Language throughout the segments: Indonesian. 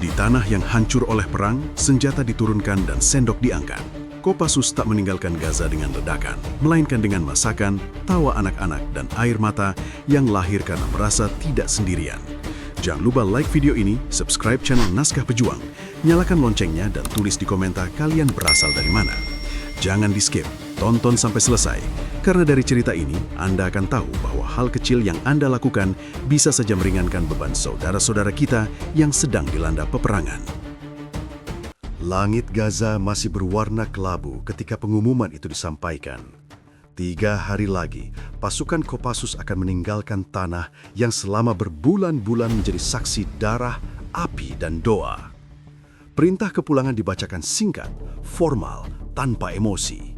Di tanah yang hancur oleh perang, senjata diturunkan dan sendok diangkat. Kopassus tak meninggalkan Gaza dengan ledakan, melainkan dengan masakan, tawa anak-anak, dan air mata yang lahir karena merasa tidak sendirian. Jangan lupa like video ini, subscribe channel Naskah Pejuang, nyalakan loncengnya, dan tulis di komentar kalian berasal dari mana. Jangan di-skip, tonton sampai selesai, karena dari cerita ini Anda akan tahu bahwa hal kecil yang Anda lakukan bisa saja meringankan beban saudara-saudara kita yang sedang dilanda peperangan. Langit Gaza masih berwarna kelabu ketika pengumuman itu disampaikan. 3 hari lagi, pasukan Kopassus akan meninggalkan tanah yang selama berbulan-bulan menjadi saksi darah, api, dan doa. Perintah kepulangan dibacakan singkat, formal, tanpa emosi.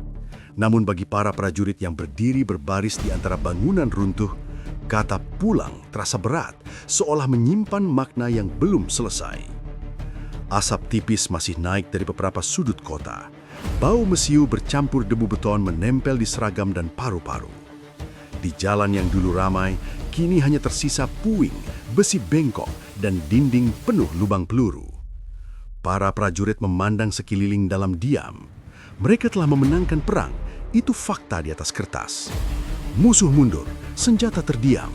Namun bagi para prajurit yang berdiri berbaris di antara bangunan runtuh, kata pulang terasa berat, seolah menyimpan makna yang belum selesai. Asap tipis masih naik dari beberapa sudut kota. Bau mesiu bercampur debu beton menempel di seragam dan paru-paru. Di jalan yang dulu ramai, kini hanya tersisa puing, besi bengkok, dan dinding penuh lubang peluru. Para prajurit memandang sekeliling dalam diam. Mereka telah memenangkan perang, itu fakta di atas kertas. Musuh mundur, senjata terdiam.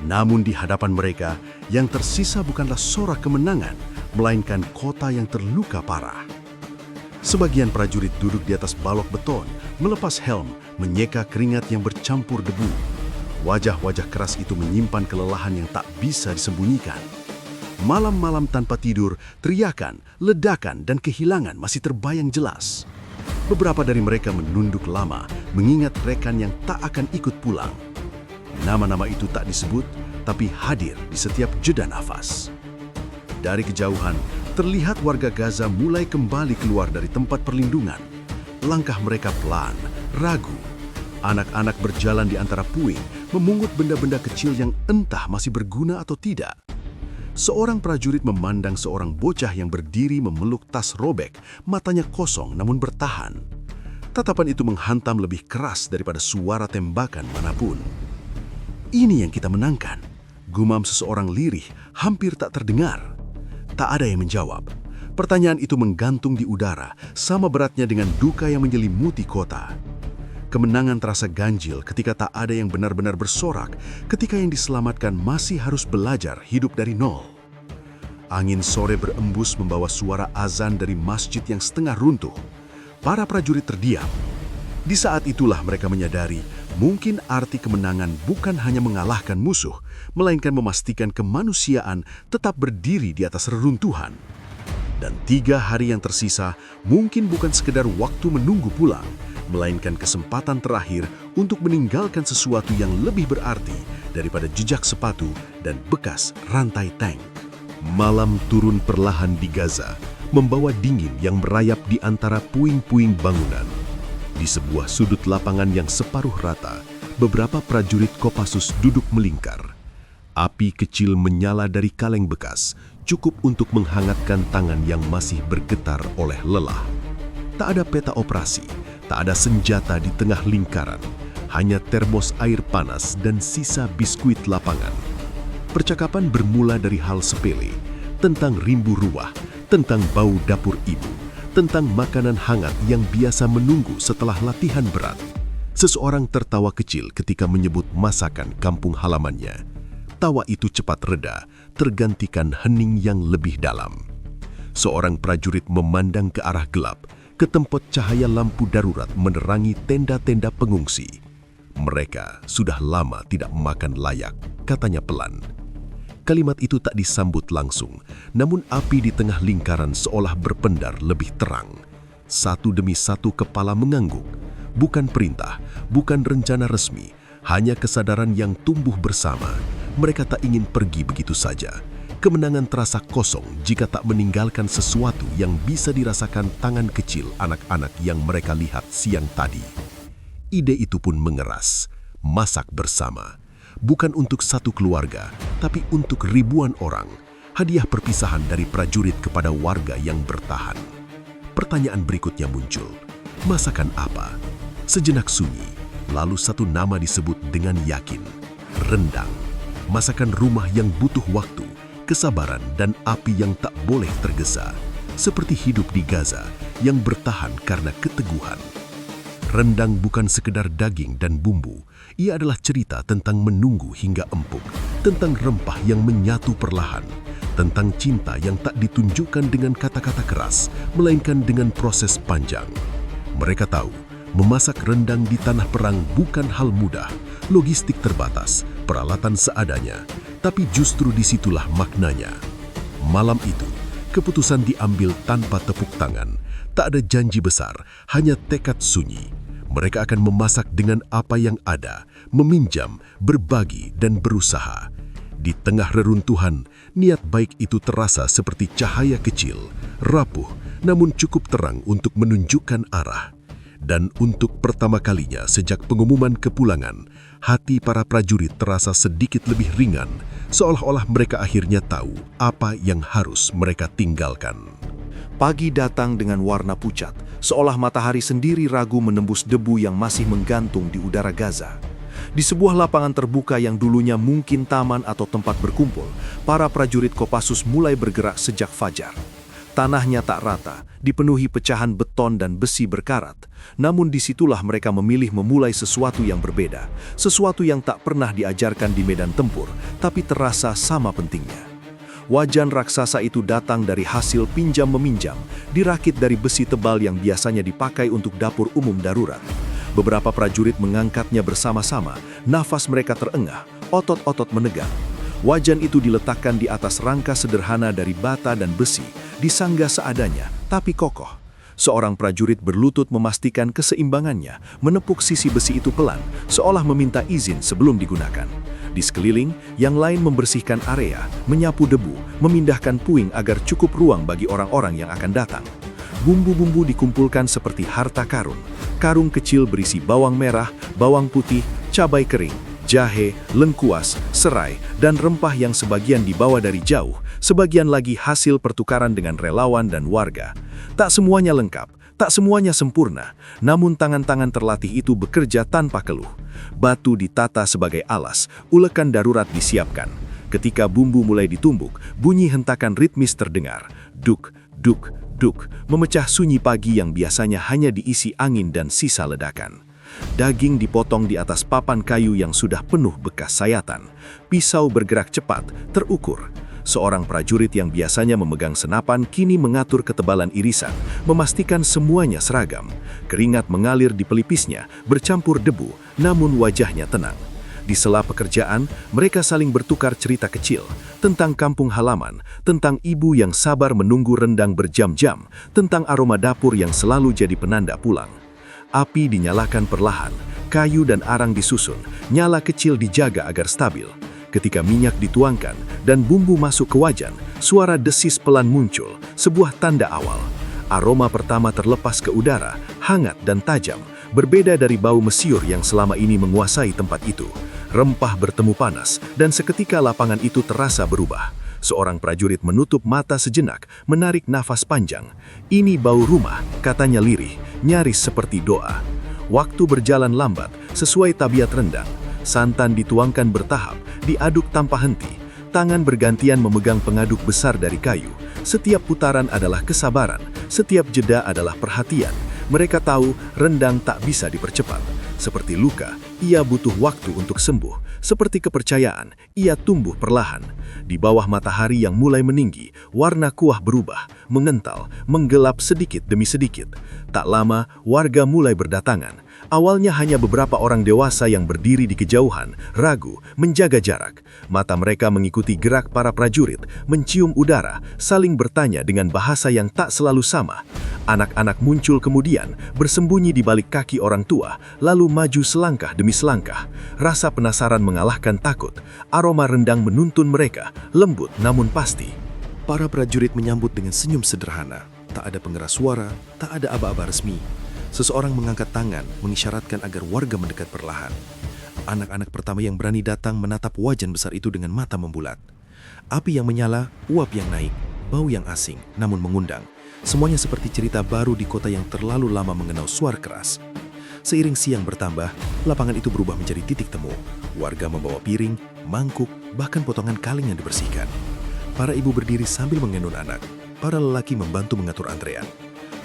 Namun di hadapan mereka, yang tersisa bukanlah sorak kemenangan, melainkan kota yang terluka parah. Sebagian prajurit duduk di atas balok beton, melepas helm, menyeka keringat yang bercampur debu. Wajah-wajah keras itu menyimpan kelelahan yang tak bisa disembunyikan. Malam-malam tanpa tidur, teriakan, ledakan, dan kehilangan masih terbayang jelas. Beberapa dari mereka menunduk lama, mengingat rekan yang tak akan ikut pulang. Nama-nama itu tak disebut, tapi hadir di setiap jeda nafas. Dari kejauhan, terlihat warga Gaza mulai kembali keluar dari tempat perlindungan. Langkah mereka pelan, ragu. Anak-anak berjalan di antara puing, memungut benda-benda kecil yang entah masih berguna atau tidak. Seorang prajurit memandang seorang bocah yang berdiri memeluk tas robek, matanya kosong namun bertahan. Tatapan itu menghantam lebih keras daripada suara tembakan manapun. "Ini yang kita menangkan," gumam seseorang lirih, hampir tak terdengar. Tak ada yang menjawab. Pertanyaan itu menggantung di udara, sama beratnya dengan duka yang menyelimuti kota. Kemenangan terasa ganjil ketika tak ada yang benar-benar bersorak, ketika yang diselamatkan masih harus belajar hidup dari nol. Angin sore berembus membawa suara azan dari masjid yang setengah runtuh. Para prajurit terdiam. Di saat itulah mereka menyadari, mungkin arti kemenangan bukan hanya mengalahkan musuh, melainkan memastikan kemanusiaan tetap berdiri di atas reruntuhan. Dan 3 hari yang tersisa mungkin bukan sekedar waktu menunggu pulang, melainkan kesempatan terakhir untuk meninggalkan sesuatu yang lebih berarti daripada jejak sepatu dan bekas rantai tank. Malam turun perlahan di Gaza, membawa dingin yang merayap di antara puing-puing bangunan. Di sebuah sudut lapangan yang separuh rata, beberapa prajurit Kopassus duduk melingkar. Api kecil menyala dari kaleng bekas, cukup untuk menghangatkan tangan yang masih bergetar oleh lelah. Tak ada peta operasi, tak ada senjata di tengah lingkaran, hanya termos air panas dan sisa biskuit lapangan. Percakapan bermula dari hal sepele, tentang rimbu ruah, tentang bau dapur ibu, tentang makanan hangat yang biasa menunggu setelah latihan berat. Seseorang tertawa kecil ketika menyebut masakan kampung halamannya. Tawa itu cepat reda, tergantikan hening yang lebih dalam. Seorang prajurit memandang ke arah gelap, ke tempat cahaya lampu darurat menerangi tenda-tenda pengungsi. "Mereka sudah lama tidak makan layak," katanya pelan. Kalimat itu tak disambut langsung, namun api di tengah lingkaran seolah berpendar lebih terang. Satu demi satu kepala mengangguk. Bukan perintah, bukan rencana resmi, hanya kesadaran yang tumbuh bersama. Mereka tak ingin pergi begitu saja. Kemenangan terasa kosong jika tak meninggalkan sesuatu yang bisa dirasakan tangan kecil anak-anak yang mereka lihat siang tadi. Ide itu pun mengeras, masak bersama. Bukan untuk satu keluarga, tapi untuk ribuan orang. Hadiah perpisahan dari prajurit kepada warga yang bertahan. Pertanyaan berikutnya muncul. Masakan apa? Sejenak sunyi, lalu satu nama disebut dengan yakin. Rendang. Masakan rumah yang butuh waktu, kesabaran, dan api yang tak boleh tergesa. Seperti hidup di Gaza yang bertahan karena keteguhan. Rendang bukan sekedar daging dan bumbu. Ia adalah cerita tentang menunggu hingga empuk, tentang rempah yang menyatu perlahan, tentang cinta yang tak ditunjukkan dengan kata-kata keras, melainkan dengan proses panjang. Mereka tahu, memasak rendang di tanah perang bukan hal mudah, logistik terbatas, peralatan seadanya, tapi justru disitulah maknanya. Malam itu, keputusan diambil tanpa tepuk tangan. Tak ada janji besar, hanya tekad sunyi. Mereka akan memasak dengan apa yang ada, meminjam, berbagi, dan berusaha. Di tengah reruntuhan, niat baik itu terasa seperti cahaya kecil, rapuh, namun cukup terang untuk menunjukkan arah. Dan untuk pertama kalinya sejak pengumuman kepulangan, hati para prajurit terasa sedikit lebih ringan, seolah-olah mereka akhirnya tahu apa yang harus mereka tinggalkan. Pagi datang dengan warna pucat, seolah matahari sendiri ragu menembus debu yang masih menggantung di udara Gaza. Di sebuah lapangan terbuka yang dulunya mungkin taman atau tempat berkumpul, para prajurit Kopassus mulai bergerak sejak fajar. Tanahnya tak rata, dipenuhi pecahan beton dan besi berkarat. Namun disitulah mereka memilih memulai sesuatu yang berbeda, sesuatu yang tak pernah diajarkan di medan tempur, tapi terasa sama pentingnya. Wajan raksasa itu datang dari hasil pinjam-meminjam, dirakit dari besi tebal yang biasanya dipakai untuk dapur umum darurat. Beberapa prajurit mengangkatnya bersama-sama, nafas mereka terengah, otot-otot menegang. Wajan itu diletakkan di atas rangka sederhana dari bata dan besi, disanggah seadanya, tapi kokoh. Seorang prajurit berlutut memastikan keseimbangannya, menepuk sisi besi itu pelan, seolah meminta izin sebelum digunakan. Di sekeliling, yang lain membersihkan area, menyapu debu, memindahkan puing agar cukup ruang bagi orang-orang yang akan datang. Bumbu-bumbu dikumpulkan seperti harta karun. Karung kecil berisi bawang merah, bawang putih, cabai kering, jahe, lengkuas, serai, dan rempah yang sebagian dibawa dari jauh, sebagian lagi hasil pertukaran dengan relawan dan warga. Tak semuanya lengkap, tak semuanya sempurna, namun tangan-tangan terlatih itu bekerja tanpa keluh. Batu ditata sebagai alas, ulekan darurat disiapkan. Ketika bumbu mulai ditumbuk, bunyi hentakan ritmis terdengar. Duk, duk, duk, memecah sunyi pagi yang biasanya hanya diisi angin dan sisa ledakan. Daging dipotong di atas papan kayu yang sudah penuh bekas sayatan. Pisau bergerak cepat, terukur. Seorang prajurit yang biasanya memegang senapan kini mengatur ketebalan irisan, memastikan semuanya seragam. Keringat mengalir di pelipisnya, bercampur debu, namun wajahnya tenang. Di sela pekerjaan, mereka saling bertukar cerita kecil tentang kampung halaman, tentang ibu yang sabar menunggu rendang berjam-jam, tentang aroma dapur yang selalu jadi penanda pulang. Api dinyalakan perlahan, kayu dan arang disusun, nyala kecil dijaga agar stabil. Ketika minyak dituangkan dan bumbu masuk ke wajan, suara desis pelan muncul, sebuah tanda awal. Aroma pertama terlepas ke udara, hangat dan tajam, berbeda dari bau mesiur yang selama ini menguasai tempat itu. Rempah bertemu panas, dan seketika lapangan itu terasa berubah. Seorang prajurit menutup mata sejenak, menarik nafas panjang. Ini bau rumah, katanya lirih, nyaris seperti doa. Waktu berjalan lambat, sesuai tabiat rendang. Santan dituangkan bertahap, diaduk tanpa henti. Tangan bergantian memegang pengaduk besar dari kayu. Setiap putaran adalah kesabaran, setiap jeda adalah perhatian. Mereka tahu rendang tak bisa dipercepat. Seperti luka, ia butuh waktu untuk sembuh. Seperti kepercayaan, ia tumbuh perlahan. Di bawah matahari yang mulai meninggi, warna kuah berubah, mengental, menggelap sedikit demi sedikit. Tak lama, warga mulai berdatangan. Awalnya hanya beberapa orang dewasa yang berdiri di kejauhan, ragu, menjaga jarak. Mata mereka mengikuti gerak para prajurit, mencium udara, saling bertanya dengan bahasa yang tak selalu sama. Anak-anak muncul kemudian, bersembunyi di balik kaki orang tua, lalu maju selangkah demi selangkah. Rasa penasaran mengalahkan takut. Aroma rendang menuntun mereka, lembut namun pasti. Para prajurit menyambut dengan senyum sederhana. Tak ada pengeras suara, tak ada aba-aba resmi. Seseorang mengangkat tangan, mengisyaratkan agar warga mendekat perlahan. Anak-anak pertama yang berani datang menatap wajan besar itu dengan mata membulat. Api yang menyala, uap yang naik, bau yang asing, namun mengundang. Semuanya seperti cerita baru di kota yang terlalu lama mengenal suara keras. Seiring siang bertambah, lapangan itu berubah menjadi titik temu. Warga membawa piring, mangkuk, bahkan potongan kaleng yang dibersihkan. Para ibu berdiri sambil mengendong anak. Para lelaki membantu mengatur antrean.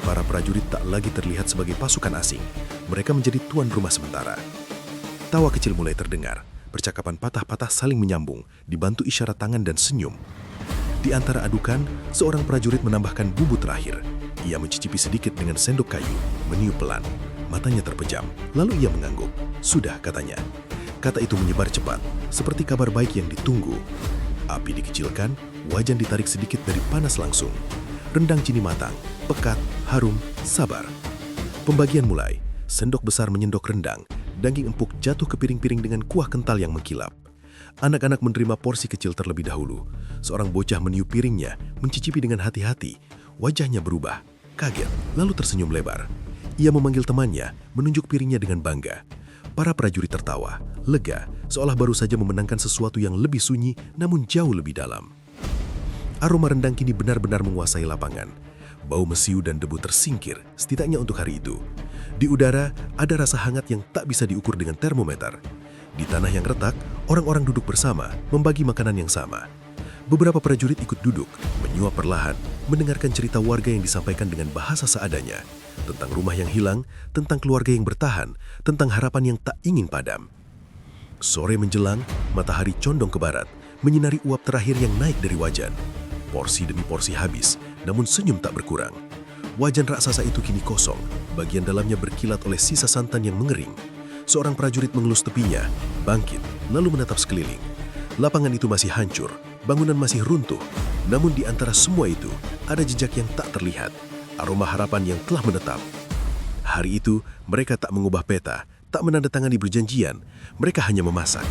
Para prajurit tak lagi terlihat sebagai pasukan asing. Mereka menjadi tuan rumah sementara. Tawa kecil mulai terdengar. Percakapan patah-patah saling menyambung, dibantu isyarat tangan dan senyum. Di antara adukan, seorang prajurit menambahkan bumbu terakhir. Ia mencicipi sedikit dengan sendok kayu, meniup pelan. Matanya terpejam, lalu ia mengangguk. Sudah, katanya. Kata itu menyebar cepat, seperti kabar baik yang ditunggu. Api dikecilkan, wajan ditarik sedikit dari panas langsung. Rendang cini matang, pekat, harum, sabar. Pembagian mulai. Sendok besar menyendok rendang, daging empuk jatuh ke piring-piring dengan kuah kental yang mengkilap. Anak-anak menerima porsi kecil terlebih dahulu. Seorang bocah meniup piringnya, mencicipi dengan hati-hati. Wajahnya berubah, kaget, lalu tersenyum lebar. Ia memanggil temannya, menunjuk piringnya dengan bangga. Para prajurit tertawa, lega, seolah baru saja memenangkan sesuatu yang lebih sunyi namun jauh lebih dalam. Aroma rendang kini benar-benar menguasai lapangan. Bau mesiu dan debu tersingkir, setidaknya untuk hari itu. Di udara, ada rasa hangat yang tak bisa diukur dengan termometer. Di tanah yang retak, orang-orang duduk bersama, membagi makanan yang sama. Beberapa prajurit ikut duduk, menyuap perlahan, mendengarkan cerita warga yang disampaikan dengan bahasa seadanya. Tentang rumah yang hilang, tentang keluarga yang bertahan, tentang harapan yang tak ingin padam. Sore menjelang, matahari condong ke barat, menyinari uap terakhir yang naik dari wajan. Porsi demi porsi habis, namun senyum tak berkurang. Wajan raksasa itu kini kosong, bagian dalamnya berkilat oleh sisa santan yang mengering. Seorang prajurit mengelus tepinya, bangkit, lalu menatap sekeliling. Lapangan itu masih hancur, bangunan masih runtuh, namun di antara semua itu, ada jejak yang tak terlihat. Aroma harapan yang telah menetap. Hari itu, mereka tak mengubah peta, tak menandatangani perjanjian, mereka hanya memasak.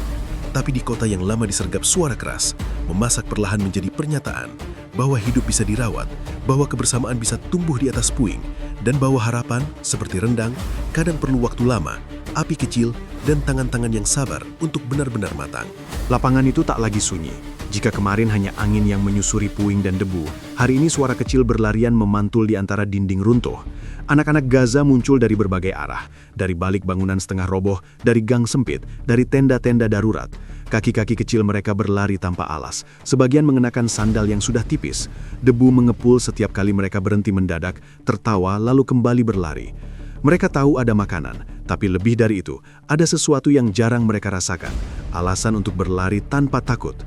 Tapi di kota yang lama disergap suara keras, memasak perlahan menjadi pernyataan bahwa hidup bisa dirawat, bahwa kebersamaan bisa tumbuh di atas puing, dan bahwa harapan, seperti rendang, kadang perlu waktu lama, api kecil, dan tangan-tangan yang sabar untuk benar-benar matang. Lapangan itu tak lagi sunyi. Jika kemarin hanya angin yang menyusuri puing dan debu, hari ini suara kecil berlarian memantul di antara dinding runtuh. Anak-anak Gaza muncul dari berbagai arah, dari balik bangunan setengah roboh, dari gang sempit, dari tenda-tenda darurat. Kaki-kaki kecil mereka berlari tanpa alas, sebagian mengenakan sandal yang sudah tipis. Debu mengepul setiap kali mereka berhenti mendadak, tertawa lalu kembali berlari. Mereka tahu ada makanan, tapi lebih dari itu, ada sesuatu yang jarang mereka rasakan, alasan untuk berlari tanpa takut.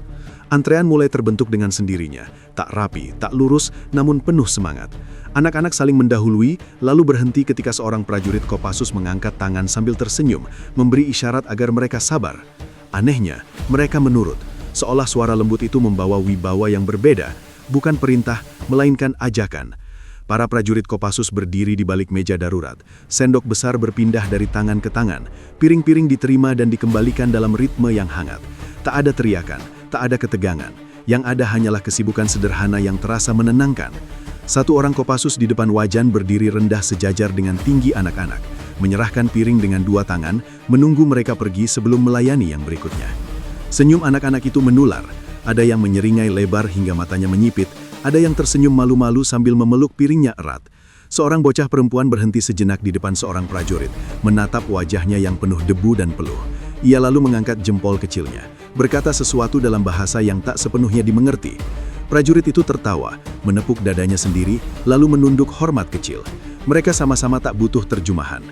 Antrean mulai terbentuk dengan sendirinya, tak rapi, tak lurus, namun penuh semangat. Anak-anak saling mendahului, lalu berhenti ketika seorang prajurit Kopassus mengangkat tangan sambil tersenyum, memberi isyarat agar mereka sabar. Anehnya, mereka menurut, seolah suara lembut itu membawa wibawa yang berbeda, bukan perintah, melainkan ajakan. Para prajurit Kopassus berdiri di balik meja darurat. Sendok besar berpindah dari tangan ke tangan, piring-piring diterima dan dikembalikan dalam ritme yang hangat. Tak ada teriakan, tak ada ketegangan. Yang ada hanyalah kesibukan sederhana yang terasa menenangkan. Satu orang Kopassus di depan wajan berdiri rendah sejajar dengan tinggi anak-anak, menyerahkan piring dengan dua tangan, menunggu mereka pergi sebelum melayani yang berikutnya. Senyum anak-anak itu menular, ada yang menyeringai lebar hingga matanya menyipit, ada yang tersenyum malu-malu sambil memeluk piringnya erat. Seorang bocah perempuan berhenti sejenak di depan seorang prajurit, menatap wajahnya yang penuh debu dan peluh. Ia lalu mengangkat jempol kecilnya, berkata sesuatu dalam bahasa yang tak sepenuhnya dimengerti. Prajurit itu tertawa, menepuk dadanya sendiri, lalu menunduk hormat kecil. Mereka sama-sama tak butuh terjemahan.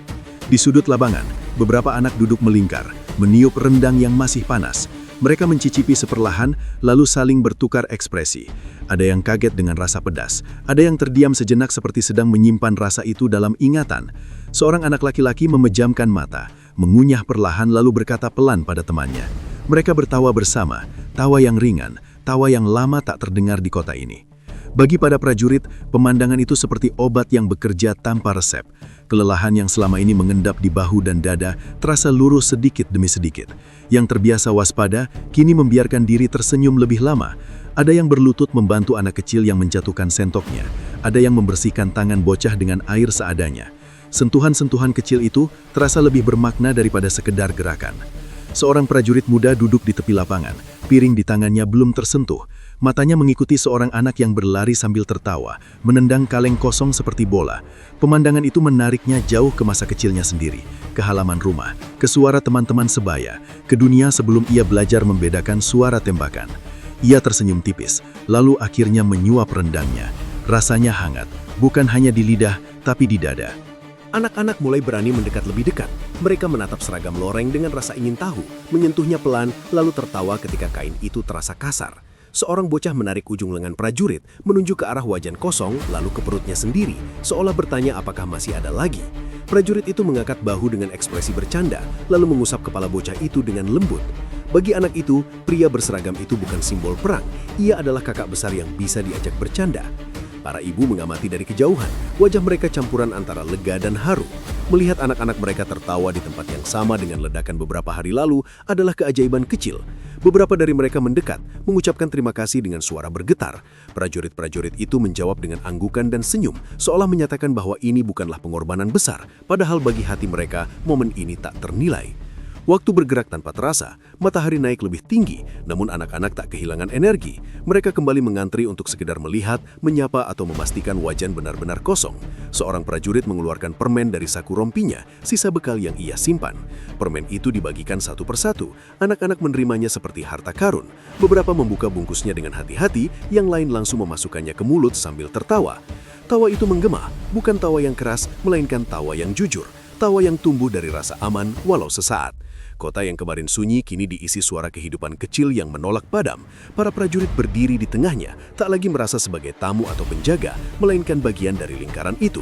Di sudut lapangan, beberapa anak duduk melingkar, meniup rendang yang masih panas. Mereka mencicipi seperlahan, lalu saling bertukar ekspresi. Ada yang kaget dengan rasa pedas, ada yang terdiam sejenak seperti sedang menyimpan rasa itu dalam ingatan. Seorang anak laki-laki memejamkan mata, mengunyah perlahan lalu berkata pelan pada temannya. Mereka bertawa bersama, tawa yang ringan, tawa yang lama tak terdengar di kota ini. Bagi para prajurit, pemandangan itu seperti obat yang bekerja tanpa resep. Kelelahan yang selama ini mengendap di bahu dan dada terasa lurus sedikit demi sedikit. Yang terbiasa waspada, kini membiarkan diri tersenyum lebih lama. Ada yang berlutut membantu anak kecil yang menjatuhkan sendoknya. Ada yang membersihkan tangan bocah dengan air seadanya. Sentuhan-sentuhan kecil itu terasa lebih bermakna daripada sekedar gerakan. Seorang prajurit muda duduk di tepi lapangan, piring di tangannya belum tersentuh. Matanya mengikuti seorang anak yang berlari sambil tertawa, menendang kaleng kosong seperti bola. Pemandangan itu menariknya jauh ke masa kecilnya sendiri, ke halaman rumah, ke suara teman-teman sebaya, ke dunia sebelum ia belajar membedakan suara tembakan. Ia tersenyum tipis, lalu akhirnya menyuap rendangnya. Rasanya hangat, bukan hanya di lidah, tapi di dada. Anak-anak mulai berani mendekat lebih dekat. Mereka menatap seragam loreng dengan rasa ingin tahu, menyentuhnya pelan, lalu tertawa ketika kain itu terasa kasar. Seorang bocah menarik ujung lengan prajurit, menunjuk ke arah wajan kosong, lalu ke perutnya sendiri, seolah bertanya apakah masih ada lagi. Prajurit itu mengangkat bahu dengan ekspresi bercanda, lalu mengusap kepala bocah itu dengan lembut. Bagi anak itu, pria berseragam itu bukan simbol perang, ia adalah kakak besar yang bisa diajak bercanda. Para ibu mengamati dari kejauhan, wajah mereka campuran antara lega dan haru. Melihat anak-anak mereka tertawa di tempat yang sama dengan ledakan beberapa hari lalu adalah keajaiban kecil. Beberapa dari mereka mendekat, mengucapkan terima kasih dengan suara bergetar. Prajurit-prajurit itu menjawab dengan anggukan dan senyum, seolah menyatakan bahwa ini bukanlah pengorbanan besar, padahal bagi hati mereka, momen ini tak ternilai. Waktu bergerak tanpa terasa, matahari naik lebih tinggi, namun anak-anak tak kehilangan energi. Mereka kembali mengantri untuk sekedar melihat, menyapa atau memastikan wajan benar-benar kosong. Seorang prajurit mengeluarkan permen dari saku rompinya, sisa bekal yang ia simpan. Permen itu dibagikan satu persatu, anak-anak menerimanya seperti harta karun. Beberapa membuka bungkusnya dengan hati-hati, yang lain langsung memasukkannya ke mulut sambil tertawa. Tawa itu menggema, bukan tawa yang keras, melainkan tawa yang jujur. Tawa yang tumbuh dari rasa aman walau sesaat. Kota yang kemarin sunyi kini diisi suara kehidupan kecil yang menolak padam. Para prajurit berdiri di tengahnya, tak lagi merasa sebagai tamu atau penjaga, melainkan bagian dari lingkaran itu.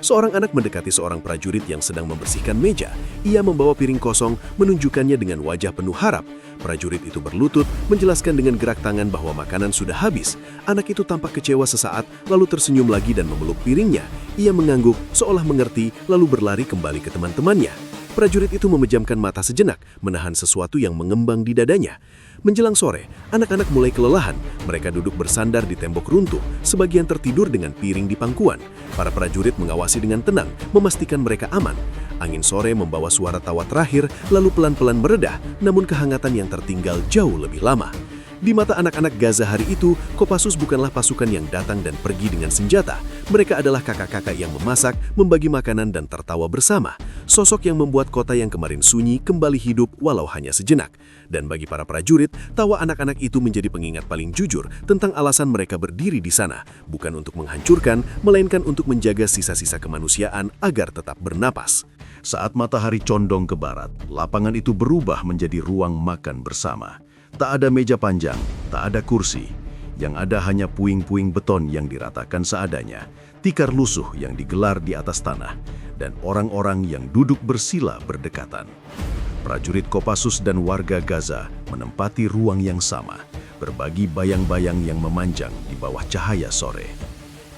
Seorang anak mendekati seorang prajurit yang sedang membersihkan meja. Ia membawa piring kosong, menunjukkannya dengan wajah penuh harap. Prajurit itu berlutut, menjelaskan dengan gerak tangan bahwa makanan sudah habis. Anak itu tampak kecewa sesaat, lalu tersenyum lagi dan memeluk piringnya. Ia mengangguk, seolah mengerti, lalu berlari kembali ke teman-temannya. Prajurit itu memejamkan mata sejenak, menahan sesuatu yang mengembang di dadanya. Menjelang sore, anak-anak mulai kelelahan. Mereka duduk bersandar di tembok runtuh, sebagian tertidur dengan piring di pangkuan. Para prajurit mengawasi dengan tenang, memastikan mereka aman. Angin sore membawa suara tawa terakhir, lalu pelan-pelan meredah, namun kehangatan yang tertinggal jauh lebih lama. Di mata anak-anak Gaza hari itu, Kopassus bukanlah pasukan yang datang dan pergi dengan senjata. Mereka adalah kakak-kakak yang memasak, membagi makanan dan tertawa bersama. Sosok yang membuat kota yang kemarin sunyi kembali hidup walau hanya sejenak. Dan bagi para prajurit, tawa anak-anak itu menjadi pengingat paling jujur tentang alasan mereka berdiri di sana. Bukan untuk menghancurkan, melainkan untuk menjaga sisa-sisa kemanusiaan agar tetap bernapas. Saat matahari condong ke barat, lapangan itu berubah menjadi ruang makan bersama. Tak ada meja panjang, tak ada kursi. Yang ada hanya puing-puing beton yang diratakan seadanya, tikar lusuh yang digelar di atas tanah, dan orang-orang yang duduk bersila berdekatan. Prajurit Kopassus dan warga Gaza menempati ruang yang sama, berbagi bayang-bayang yang memanjang di bawah cahaya sore.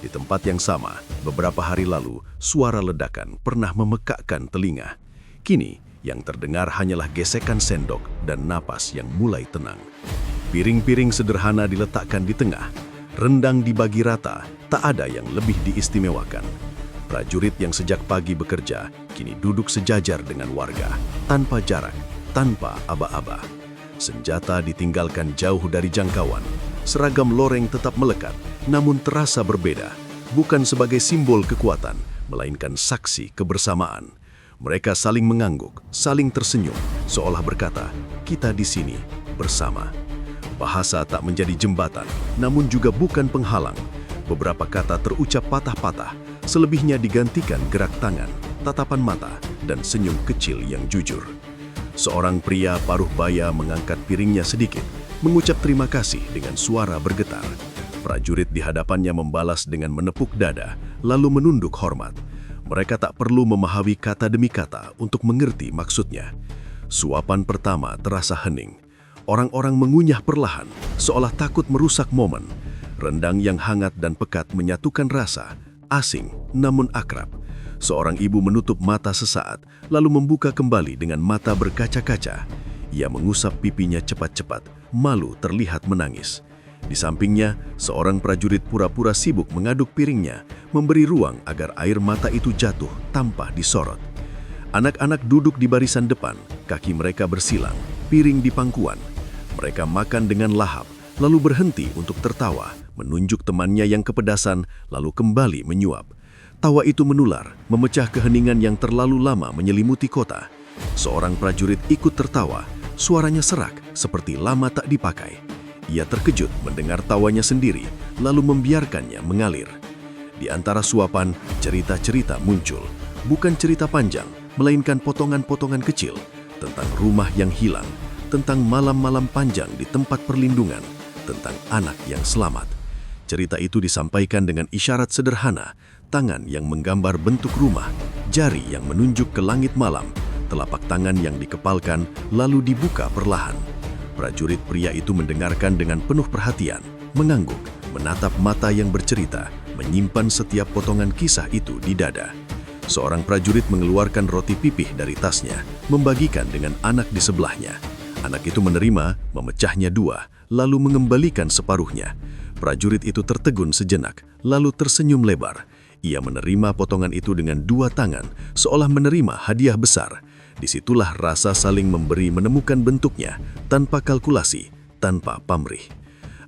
Di tempat yang sama, beberapa hari lalu, suara ledakan pernah memekakkan telinga. Kini, yang terdengar hanyalah gesekan sendok dan napas yang mulai tenang. Piring-piring sederhana diletakkan di tengah. Rendang dibagi rata, tak ada yang lebih diistimewakan. Prajurit yang sejak pagi bekerja, kini duduk sejajar dengan warga, tanpa jarak, tanpa aba-aba. Senjata ditinggalkan jauh dari jangkauan. Seragam loreng tetap melekat, namun terasa berbeda. Bukan sebagai simbol kekuatan, melainkan saksi kebersamaan. Mereka saling mengangguk, saling tersenyum, seolah berkata, kita di sini bersama. Bahasa tak menjadi jembatan, namun juga bukan penghalang. Beberapa kata terucap patah-patah, selebihnya digantikan gerak tangan, tatapan mata, dan senyum kecil yang jujur. Seorang pria paruh baya mengangkat piringnya sedikit, mengucap terima kasih dengan suara bergetar. Prajurit di hadapannya membalas dengan menepuk dada, lalu menunduk hormat. Mereka tak perlu memahami kata demi kata untuk mengerti maksudnya. Suapan pertama terasa hening. Orang-orang mengunyah perlahan, seolah takut merusak momen. Rendang yang hangat dan pekat menyatukan rasa, asing namun akrab. Seorang ibu menutup mata sesaat, lalu membuka kembali dengan mata berkaca-kaca. Ia mengusap pipinya cepat-cepat, malu terlihat menangis. Di sampingnya, seorang prajurit pura-pura sibuk mengaduk piringnya, memberi ruang agar air mata itu jatuh tanpa disorot. Anak-anak duduk di barisan depan, kaki mereka bersilang, piring di pangkuan. Mereka makan dengan lahap, lalu berhenti untuk tertawa, menunjuk temannya yang kepedasan, lalu kembali menyuap. Tawa itu menular, memecah keheningan yang terlalu lama menyelimuti kota. Seorang prajurit ikut tertawa, suaranya serak seperti lama tak dipakai. Ia terkejut mendengar tawanya sendiri, lalu membiarkannya mengalir. Di antara suapan, cerita-cerita muncul. Bukan cerita panjang, melainkan potongan-potongan kecil tentang rumah yang hilang, tentang malam-malam panjang di tempat perlindungan, tentang anak yang selamat. Cerita itu disampaikan dengan isyarat sederhana, tangan yang menggambar bentuk rumah, jari yang menunjuk ke langit malam, telapak tangan yang dikepalkan lalu dibuka perlahan. Prajurit pria itu mendengarkan dengan penuh perhatian, mengangguk, menatap mata yang bercerita, menyimpan setiap potongan kisah itu di dada. Seorang prajurit mengeluarkan roti pipih dari tasnya, membagikan dengan anak di sebelahnya. Anak itu menerima, memecahnya dua, lalu mengembalikan separuhnya. Prajurit itu tertegun sejenak, lalu tersenyum lebar. Ia menerima potongan itu dengan dua tangan, seolah menerima hadiah besar. Disitulah rasa saling memberi menemukan bentuknya, tanpa kalkulasi, tanpa pamrih.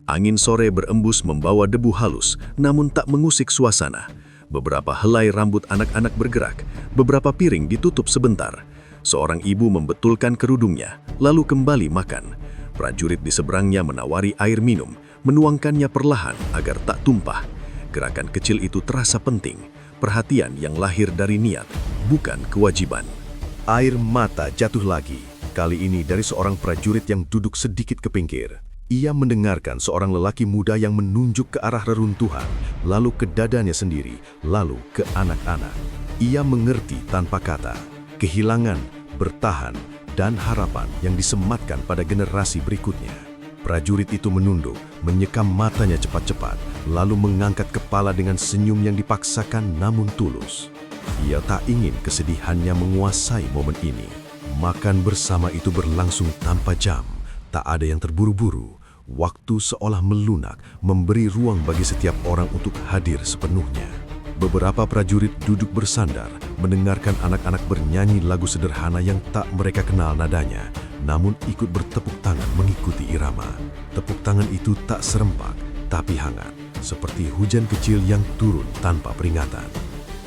Angin sore berembus membawa debu halus, namun tak mengusik suasana. Beberapa helai rambut anak-anak bergerak, beberapa piring ditutup sebentar. Seorang ibu membetulkan kerudungnya, lalu kembali makan. Prajurit di seberangnya menawari air minum, menuangkannya perlahan agar tak tumpah. Gerakan kecil itu terasa penting, perhatian yang lahir dari niat, bukan kewajiban. Air mata jatuh lagi, kali ini dari seorang prajurit yang duduk sedikit ke pinggir. Ia mendengarkan seorang lelaki muda yang menunjuk ke arah reruntuhan, lalu ke dadanya sendiri, lalu ke anak-anak. Ia mengerti tanpa kata, kehilangan, bertahan, dan harapan yang disematkan pada generasi berikutnya. Prajurit itu menunduk, menyekam matanya cepat-cepat, lalu mengangkat kepala dengan senyum yang dipaksakan namun tulus. Ia tak ingin kesedihannya menguasai momen ini. Makan bersama itu berlangsung tanpa jam, tak ada yang terburu-buru. Waktu seolah melunak, memberi ruang bagi setiap orang untuk hadir sepenuhnya. Beberapa prajurit duduk bersandar, mendengarkan anak-anak bernyanyi lagu sederhana yang tak mereka kenal nadanya, namun ikut bertepuk tangan mengikuti irama. Tepuk tangan itu tak serempak, tapi hangat, seperti hujan kecil yang turun tanpa peringatan.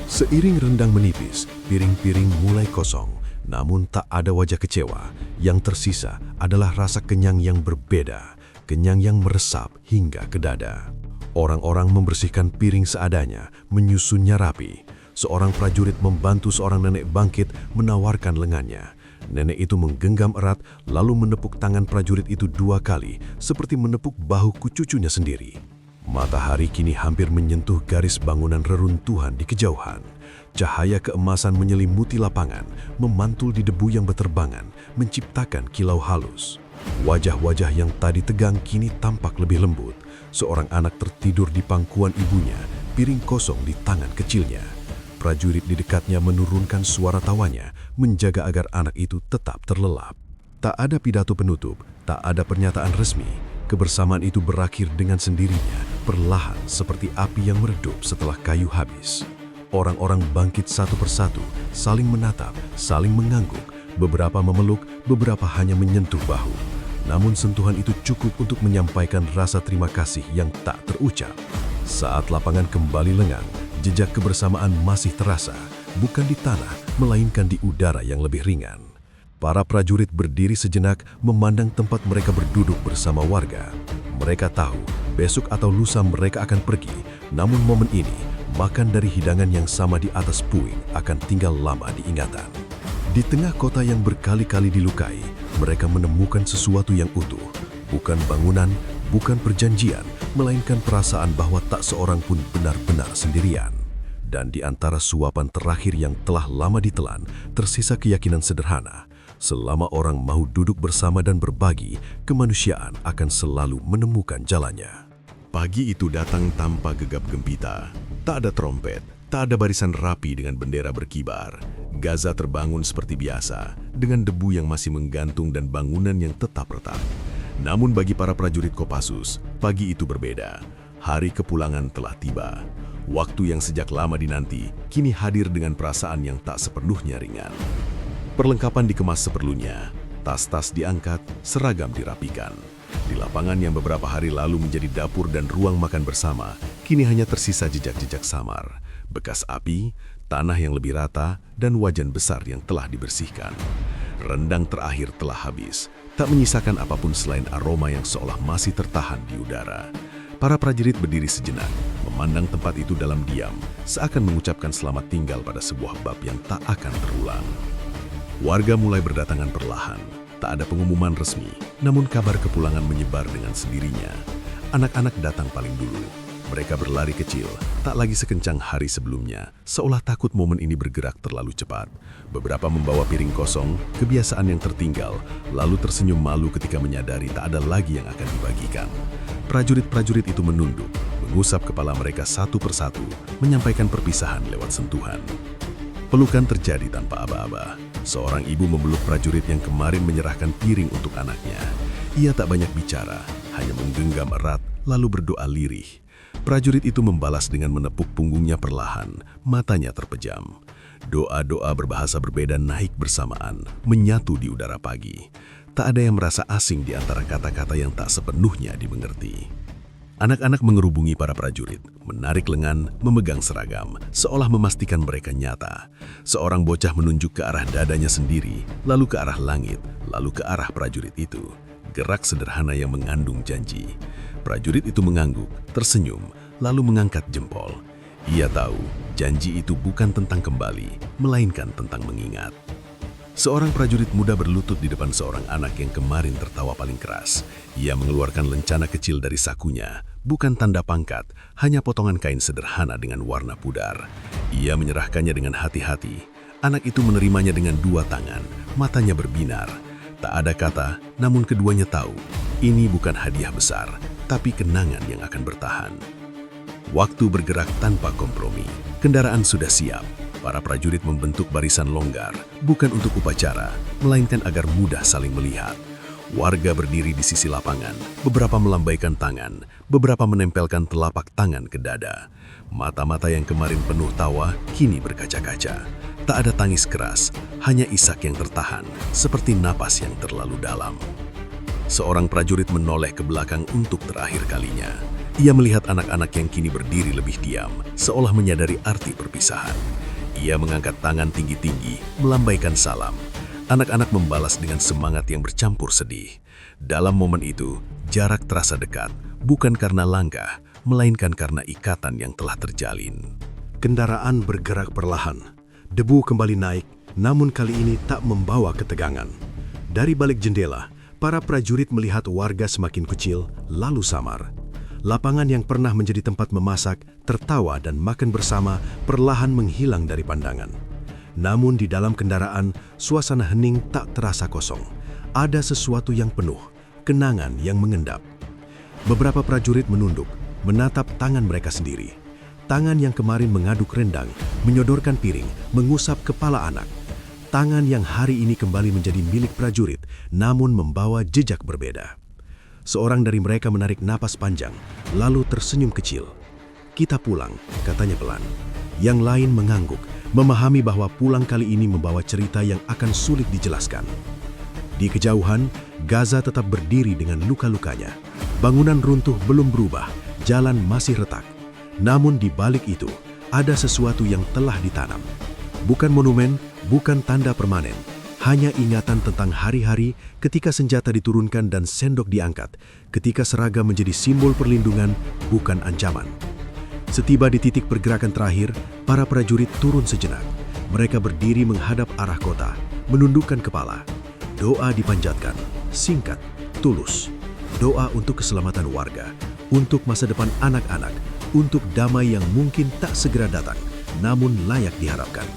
Seiring rendang menipis, piring-piring mulai kosong, namun tak ada wajah kecewa. Yang tersisa adalah rasa kenyang yang berbeda, kenyang yang meresap hingga ke dada. Orang-orang membersihkan piring seadanya, menyusunnya rapi. Seorang prajurit membantu seorang nenek bangkit, menawarkan lengannya. Nenek itu menggenggam erat, lalu menepuk tangan prajurit itu dua kali, seperti menepuk bahu cucunya sendiri. Matahari kini hampir menyentuh garis bangunan reruntuhan di kejauhan. Cahaya keemasan menyelimuti lapangan, memantul di debu yang berterbangan, menciptakan kilau halus. Wajah-wajah yang tadi tegang kini tampak lebih lembut. Seorang anak tertidur di pangkuan ibunya, piring kosong di tangan kecilnya. Prajurit di dekatnya menurunkan suara tawanya, menjaga agar anak itu tetap terlelap. Tak ada pidato penutup, tak ada pernyataan resmi. Kebersamaan itu berakhir dengan sendirinya, perlahan seperti api yang meredup setelah kayu habis. Orang-orang bangkit satu persatu, saling menatap, saling mengangguk. Beberapa memeluk, beberapa hanya menyentuh bahu. Namun sentuhan itu cukup untuk menyampaikan rasa terima kasih yang tak terucap. Saat lapangan kembali lengang, jejak kebersamaan masih terasa, bukan di tanah, melainkan di udara yang lebih ringan. Para prajurit berdiri sejenak memandang tempat mereka berduduk bersama warga. Mereka tahu, besok atau lusa mereka akan pergi, namun momen ini, makan dari hidangan yang sama di atas puing akan tinggal lama diingatan. Di tengah kota yang berkali-kali dilukai, mereka menemukan sesuatu yang utuh. Bukan bangunan, bukan perjanjian, melainkan perasaan bahwa tak seorang pun benar-benar sendirian. Dan di antara suapan terakhir yang telah lama ditelan, tersisa keyakinan sederhana. Selama orang mau duduk bersama dan berbagi, kemanusiaan akan selalu menemukan jalannya. Pagi itu datang tanpa gegap gempita. Tak ada trompet, tak ada barisan rapi dengan bendera berkibar. Gaza terbangun seperti biasa, dengan debu yang masih menggantung dan bangunan yang tetap retak. Namun bagi para prajurit Kopassus, pagi itu berbeda. Hari kepulangan telah tiba. Waktu yang sejak lama dinanti, kini hadir dengan perasaan yang tak sepenuhnya ringan. Perlengkapan dikemas seperlunya, tas-tas diangkat, seragam dirapikan. Di lapangan yang beberapa hari lalu menjadi dapur dan ruang makan bersama, kini hanya tersisa jejak-jejak samar, bekas api, tanah yang lebih rata, dan wajan besar yang telah dibersihkan. Rendang terakhir telah habis, tak menyisakan apapun selain aroma yang seolah masih tertahan di udara. Para prajurit berdiri sejenak, memandang tempat itu dalam diam, seakan mengucapkan selamat tinggal pada sebuah bab yang tak akan terulang. Warga mulai berdatangan perlahan. Tak ada pengumuman resmi, namun kabar kepulangan menyebar dengan sendirinya. Anak-anak datang paling dulu. Mereka berlari kecil, tak lagi sekencang hari sebelumnya, seolah takut momen ini bergerak terlalu cepat. Beberapa membawa piring kosong, kebiasaan yang tertinggal, lalu tersenyum malu ketika menyadari tak ada lagi yang akan dibagikan. Prajurit-prajurit itu menunduk, mengusap kepala mereka satu persatu, menyampaikan perpisahan lewat sentuhan. Pelukan terjadi tanpa aba-aba. Seorang ibu memeluk prajurit yang kemarin menyerahkan piring untuk anaknya. Ia tak banyak bicara, hanya menggenggam erat, lalu berdoa lirih. Prajurit itu membalas dengan menepuk punggungnya perlahan, matanya terpejam. Doa-doa berbahasa berbeda naik bersamaan, menyatu di udara pagi. Tak ada yang merasa asing di antara kata-kata yang tak sepenuhnya dimengerti. Anak-anak mengerubungi para prajurit, menarik lengan, memegang seragam, seolah memastikan mereka nyata. Seorang bocah menunjuk ke arah dadanya sendiri, lalu ke arah langit, lalu ke arah prajurit itu. Gerak sederhana yang mengandung janji. Prajurit itu mengangguk, tersenyum, lalu mengangkat jempol. Ia tahu, janji itu bukan tentang kembali, melainkan tentang mengingat. Seorang prajurit muda berlutut di depan seorang anak yang kemarin tertawa paling keras. Ia mengeluarkan lencana kecil dari sakunya, bukan tanda pangkat, hanya potongan kain sederhana dengan warna pudar. Ia menyerahkannya dengan hati-hati. Anak itu menerimanya dengan dua tangan, matanya berbinar. Tak ada kata, namun keduanya tahu, ini bukan hadiah besar, tapi kenangan yang akan bertahan. Waktu bergerak tanpa kompromi. Kendaraan sudah siap. Para prajurit membentuk barisan longgar, bukan untuk upacara, melainkan agar mudah saling melihat. Warga berdiri di sisi lapangan, beberapa melambaikan tangan, beberapa menempelkan telapak tangan ke dada. Mata-mata yang kemarin penuh tawa, kini berkaca-kaca. Tak ada tangis keras, hanya isak yang tertahan, seperti napas yang terlalu dalam. Seorang prajurit menoleh ke belakang untuk terakhir kalinya. Ia melihat anak-anak yang kini berdiri lebih diam, seolah menyadari arti perpisahan. Ia mengangkat tangan tinggi-tinggi, melambaikan salam. Anak-anak membalas dengan semangat yang bercampur sedih. Dalam momen itu, jarak terasa dekat, bukan karena langkah, melainkan karena ikatan yang telah terjalin. Kendaraan bergerak perlahan. Debu kembali naik, namun kali ini tak membawa ketegangan. Dari balik jendela, para prajurit melihat warga semakin kecil, lalu samar. Lapangan yang pernah menjadi tempat memasak, tertawa dan makan bersama perlahan menghilang dari pandangan. Namun di dalam kendaraan, suasana hening tak terasa kosong. Ada sesuatu yang penuh, kenangan yang mengendap. Beberapa prajurit menunduk, menatap tangan mereka sendiri. Tangan yang kemarin mengaduk rendang, menyodorkan piring, mengusap kepala anak. Tangan yang hari ini kembali menjadi milik prajurit, namun membawa jejak berbeda. Seorang dari mereka menarik napas panjang, lalu tersenyum kecil. "Kita pulang," katanya pelan. Yang lain mengangguk, memahami bahwa pulang kali ini membawa cerita yang akan sulit dijelaskan. Di kejauhan, Gaza tetap berdiri dengan luka-lukanya. Bangunan runtuh belum berubah, jalan masih retak. Namun di balik itu, ada sesuatu yang telah ditanam. Bukan monumen, bukan tanda permanen. Hanya ingatan tentang hari-hari ketika senjata diturunkan dan sendok diangkat, ketika seragam menjadi simbol perlindungan, bukan ancaman. Setiba di titik pergerakan terakhir, para prajurit turun sejenak. Mereka berdiri menghadap arah kota, menundukkan kepala. Doa dipanjatkan, singkat, tulus. Doa untuk keselamatan warga, untuk masa depan anak-anak, untuk damai yang mungkin tak segera datang, namun layak diharapkan.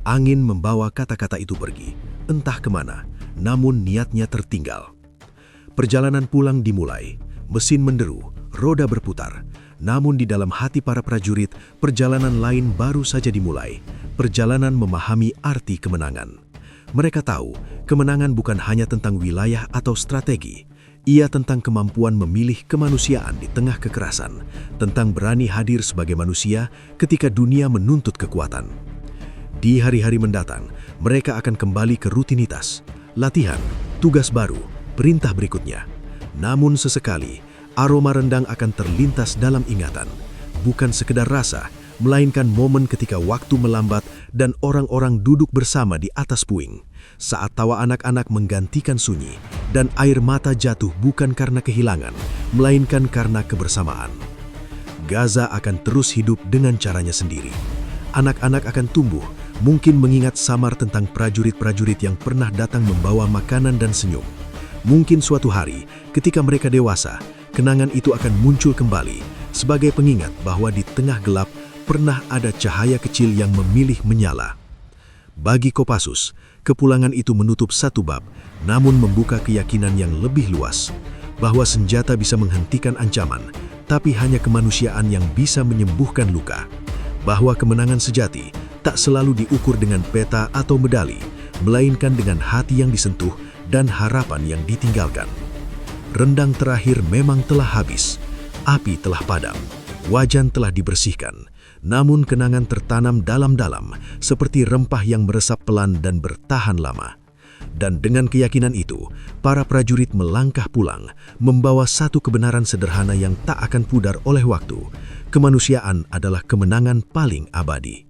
Angin membawa kata-kata itu pergi, entah kemana, namun niatnya tertinggal. Perjalanan pulang dimulai, mesin menderu, roda berputar. Namun di dalam hati para prajurit, perjalanan lain baru saja dimulai. Perjalanan memahami arti kemenangan. Mereka tahu, kemenangan bukan hanya tentang wilayah atau strategi. Ia tentang kemampuan memilih kemanusiaan di tengah kekerasan, tentang berani hadir sebagai manusia ketika dunia menuntut kekuatan. Di hari-hari mendatang, mereka akan kembali ke rutinitas, latihan, tugas baru, perintah berikutnya. Namun sesekali, aroma rendang akan terlintas dalam ingatan. Bukan sekedar rasa, melainkan momen ketika waktu melambat dan orang-orang duduk bersama di atas puing. saat tawa anak-anak menggantikan sunyi dan air mata jatuh bukan karena kehilangan, melainkan karena kebersamaan. Gaza akan terus hidup dengan caranya sendiri. Anak-anak akan tumbuh, mungkin mengingat samar tentang prajurit-prajurit yang pernah datang membawa makanan dan senyum. Mungkin suatu hari, ketika mereka dewasa, kenangan itu akan muncul kembali sebagai pengingat bahwa di tengah gelap pernah ada cahaya kecil yang memilih menyala. Bagi Kopassus, kepulangan itu menutup satu bab, namun membuka keyakinan yang lebih luas, bahwa senjata bisa menghentikan ancaman, tapi hanya kemanusiaan yang bisa menyembuhkan luka. Bahwa kemenangan sejati tak selalu diukur dengan peta atau medali, melainkan dengan hati yang disentuh dan harapan yang ditinggalkan. Rendang terakhir memang telah habis, api telah padam, wajan telah dibersihkan, namun kenangan tertanam dalam-dalam seperti rempah yang meresap pelan dan bertahan lama. Dan dengan keyakinan itu, para prajurit melangkah pulang, membawa satu kebenaran sederhana yang tak akan pudar oleh waktu. Kemanusiaan adalah kemenangan paling abadi.